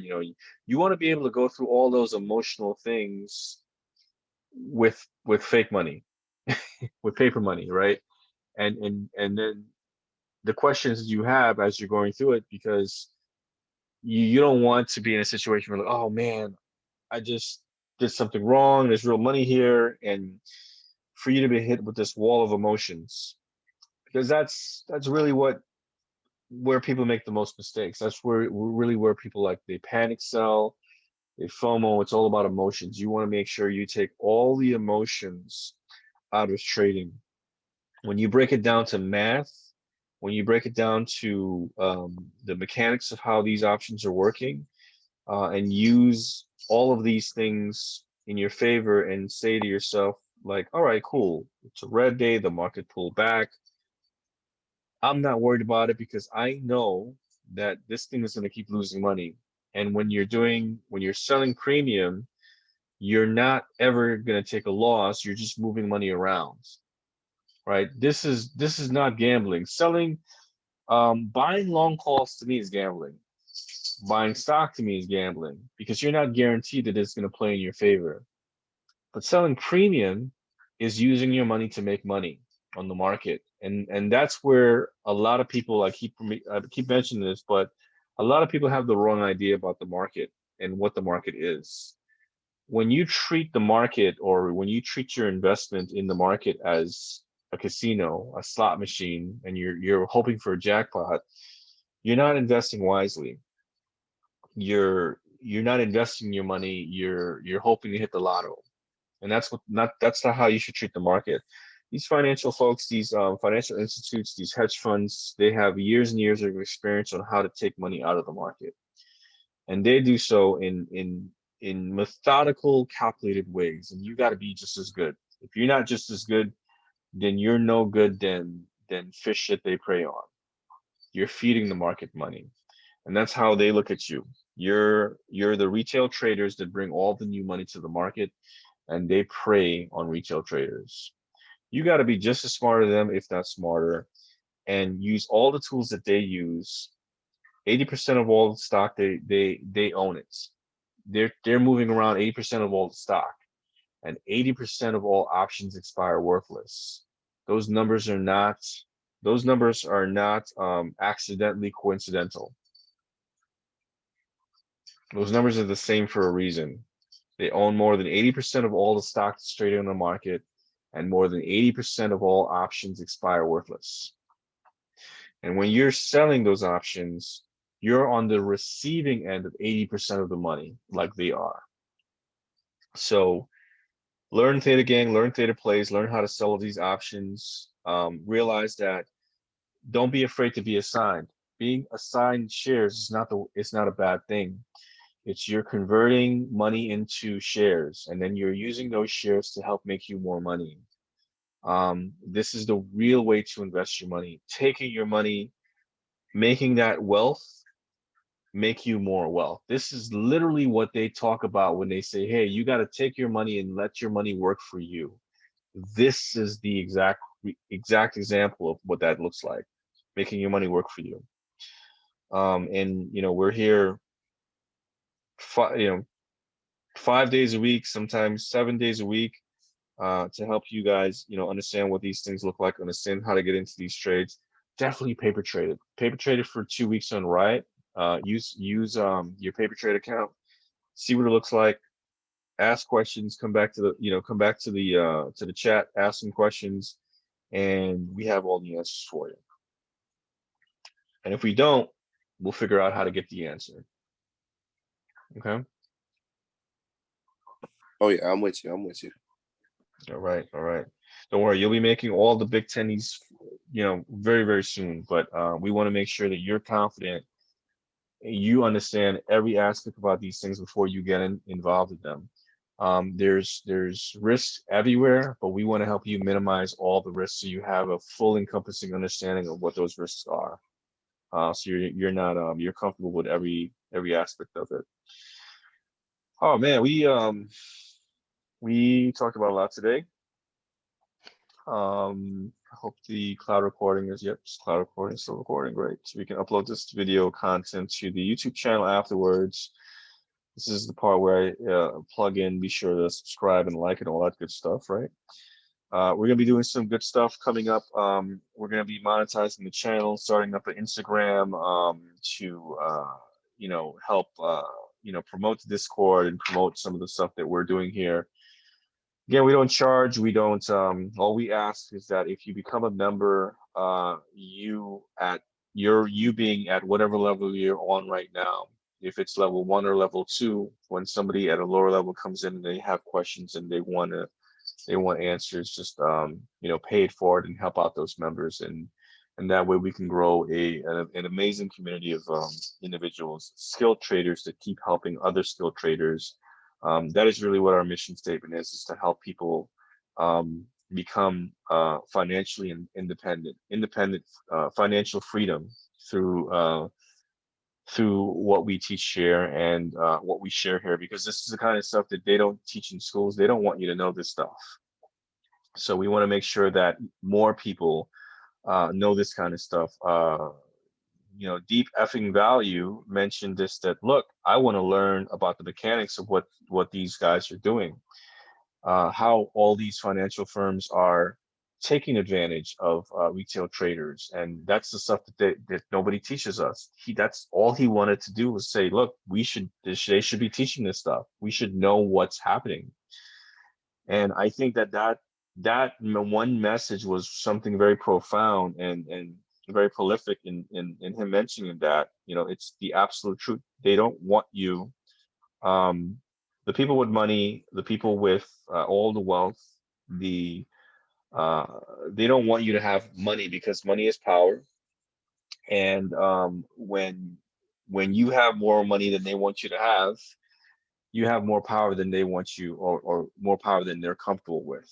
You want to be able to go through all those emotional things with fake money, with paper money, right? And then the questions you have as you're going through it, because you don't want to be in a situation where like, oh man, I just did something wrong. There's real money here, and for you to be hit with this wall of emotions, because that's really what where people make the most mistakes. That's where people like they panic sell, they FOMO. It's all about emotions. You want to make sure you take all the emotions out of trading. When you break it down to math, when you break it down to the mechanics of how these options are working, and use all of these things in your favor and say to yourself, like, all right, cool. It's a red day, the market pulled back. I'm not worried about it because I know that this thing is going to keep losing money. And when you're selling premium, you're not ever going to take a loss. You're just moving money around, right? This is not gambling. Buying long calls to me is gambling. Buying stock to me is gambling because you're not guaranteed that it's going to play in your favor. But selling premium is using your money to make money on the market. And that's where a lot of people, I keep mentioning this, but a lot of people have the wrong idea about the market and what the market is. When you treat the market, or when you treat your investment in the market as a casino, a slot machine, and you're hoping for a jackpot, you're not investing wisely. You're not investing your money, you're hoping to hit the lotto. And that's not how you should treat the market. These financial folks, these financial institutes, these hedge funds, they have years and years of experience on how to take money out of the market, and they do so in methodical, calculated ways. And you got to be just as good. If you're not just as good, then you're no good than fish that they prey on. You're feeding the market money, and that's how they look at you. You're the retail traders that bring all the new money to the market, and they prey on retail traders. You got to be just as smart as them, if not smarter, and use all the tools that they use. 80% of all the stock, they own it. They're moving around 80% of all the stock, and 80% of all options expire worthless. Those numbers are not those numbers are not accidentally coincidental. Those numbers are the same for a reason. They own more than 80% of all the stock that's traded on the market, and more than 80% of all options expire worthless. And when you're selling those options, you're on the receiving end of 80% of the money, like they are. So learn Theta Gang, learn Theta Plays, learn how to sell these options. Realize that don't be afraid to be assigned. Being assigned shares is it's not a bad thing. It's you're converting money into shares, and then you're using those shares to help make you more money. This is the real way to invest your money. Taking your money, making that wealth make you more wealth. This is literally what they talk about when they say, hey, you got to take your money and let your money work for you. This is the exact example of what that looks like, making your money work for you. And we're here, 5 days a week, sometimes 7 days a week, to help you guys, understand what these things look like, understand how to get into these trades. Definitely paper trade it. Paper trade it for 2 weeks on Riot. Use your paper trade account, see what it looks like, ask questions, come back to the chat, ask some questions, and we have all the answers for you. And if we don't, we'll figure out how to get the answer. Okay. Oh yeah, I'm with you. I'm with you. All right. All right. Don't worry, you'll be making all the big tennies, very, very soon. But we want to make sure that you're confident, you understand every aspect about these things before you get involved with them. There's risks everywhere, but we want to help you minimize all the risks so you have a full encompassing understanding of what those risks are. So you're not you're comfortable with every aspect of it. Oh man, we talked about a lot today. I hope the cloud recording is, yep, it's cloud recording, still recording, great. So we can upload this video content to the YouTube channel afterwards. This is the part where I plug in, be sure to subscribe and like and all that good stuff, right? We're gonna be doing some good stuff coming up. We're gonna be monetizing the channel, starting up an Instagram to help promote the Discord and promote some of the stuff that we're doing here. Again, we don't charge. We don't. All we ask is that if you become a member, you being at whatever level you're on right now. If it's level 1 or level 2, when somebody at a lower level comes in and they have questions and they want answers, just pay it forward and help out those members, and that way we can grow an amazing community of individuals, skilled traders that keep helping other skilled traders. That is really what our mission statement is to help people become financially independent financial freedom through what we teach here and what we share here, because this is the kind of stuff that they don't teach in schools. They don't want you to know this stuff. So we want to make sure that more people know this kind of stuff. Deep effing value mentioned this, that look, I want to learn about the mechanics of what these guys are doing, how all these financial firms are taking advantage of retail traders, and that's the stuff that nobody teaches us. That's all he wanted to do, was say, look, they should be teaching this stuff. We should know what's happening. And I think that one message was something very profound and very prolific in him mentioning that, it's the absolute truth. They don't want you, the people with money, the people with all the wealth, the uh, they don't want you to have money, because money is power. And when you have more money than they want you to have, you have more power than they want you, or more power than they're comfortable with.